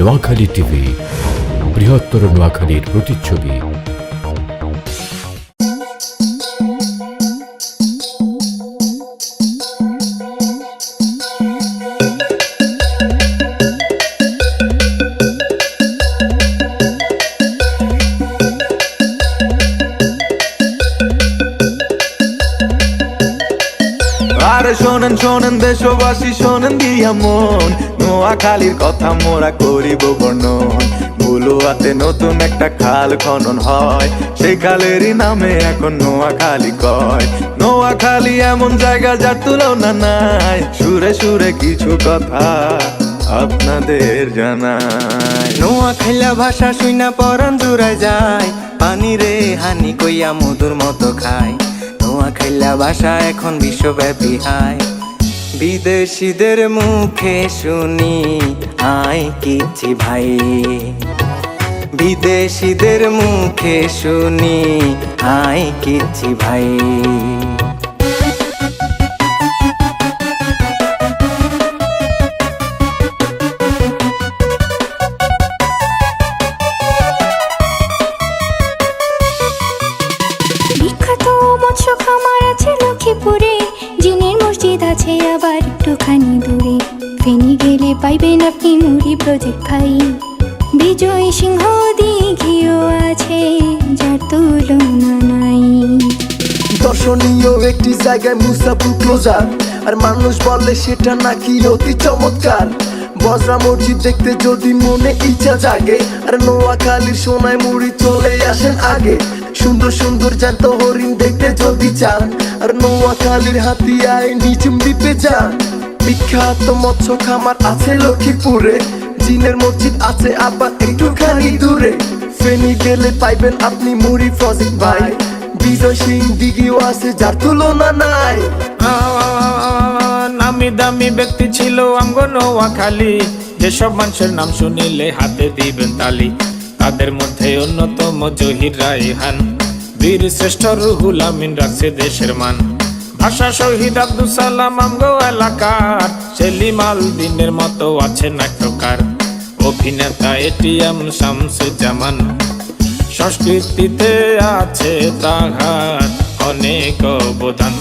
Noakhali TV, বৃহত্তর নোয়াখালীর প্রতিচ্ছবি। আরে শোনেন শোনেন দেশবাসী, শোনেন দিয়া মন, নোয়াখালীর কথা মোরা করিব বর্ণন। ভুলুয়াতে নতুন একটা খাল খনন হয়, সেই খালেরই নামে এখন নোয়াখালী কয়। নোয়াখালী এমন জায়গা যার তুলনা নাই, সুরে সুরে কিছু কথা আপনাদের জানাই। নোয়াখাইলা ভাষা শুইনা পরান জুড়ায় যায়, পানি রে হানি কইয়া মধুর মতো খায়। নোয়াখাইলা ভাষা এখন বিশ্বব্যাপী হায়, বিদেশিদের মুখে শুনি আয় কিছি ভাই। বিদেশিদের মুখে শুনি আয় কিছি ভাই। বিখ্যাত মৎস্য খামার আছে লক্ষ্মীপুরে, জিনের মসজিদ আছে আবার একটুখানি দূরে। ফেনী গেলে পাইবেন আপনি মুড়ি প্রজেক্ট ভাই, বিজয় সিংহ দিঘিও আছে যার তুলনা নাই। দর্শনীয় একটি জায়গায় মুসাফু ক্লোজার, আর মানুষ বলে সেটা নাকি অতি চমৎকার। বজরা মসজিদ দেখতে যদি মনে ইচ্ছা জাগে, আর নোয়াখালীর সোনায় মুড়ি চলে আসেন আগে। সুন্দর সুন্দর জ্যান্ত হরিণ দেখতে যদি চান, আর নোয়াখালীর হাতিয়ায় নিঝুম দ্বীপে যান। বিখ্যাত মৎস্য খামার আছে লক্ষ্মীপুরে, জিনের মসজিদ আছে আবার একটুখানি দূরে। ফেনী গেলে পাইবেন আপনি মুড়ি প্রজেক্ট ভাই, বিজয় সিং দিঘিও আছে যার তুলনা নাই। নামি দামি ব্যক্তি ছিল আমগো নোয়াখালী, যেসব মানুষের নাম শুনিলে হাতে দিবেন তালি। তাদের মধ্যে অন্যতম জহির রায়হান, বীর শ্রেষ্ঠ রুহুল আমিন রাখছে দেশের মান। ভাষা শহীদ আব্দুল সালাম আমগো এলাকার, সেলিম আল দিনের মতো আছে নাট্যকার। অভিনেতা এটিএম শামসুজ্জামান, সংস্কৃতিতে আছে তাহার অনেক অবদান।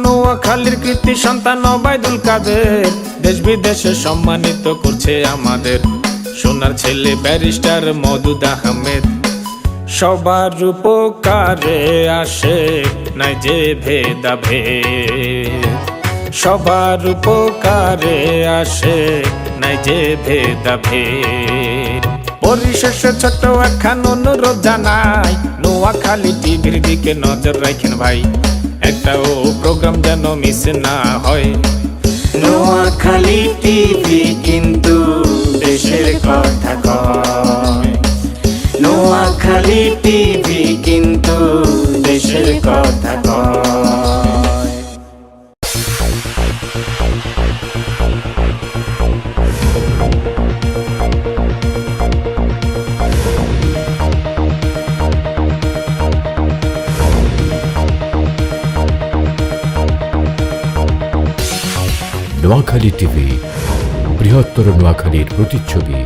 নোয়াখালীর কৃতি সন্তান ওবায়দুল কাদের, দেশ বিদেশে সম্মানিত করছে আমাদের। সোনার ছেলে ব্যারিস্টার মওদুদ আহমেদ, সবার উপকারে আসে নাই যে ভেদাভেদ। সবার উপকারে আসে নাই যে ভেদাভেদ। পরিশেষে ছোট্ট একখান অনুরোধ জানাই, নোয়াখালী টিভির দিকে নজর রাখেন ভাই, একটাও প্রোগ্রাম যেন মিস না হয়। নোয়াখালী টিভি কিন্তু দেশের কথা কয়। নোয়াখালী টিভি কিন্তু দেশের কথা কয়। নোয়াখালী টিভি, বৃহত্তর নোয়াখালীর প্রতিচ্ছবি।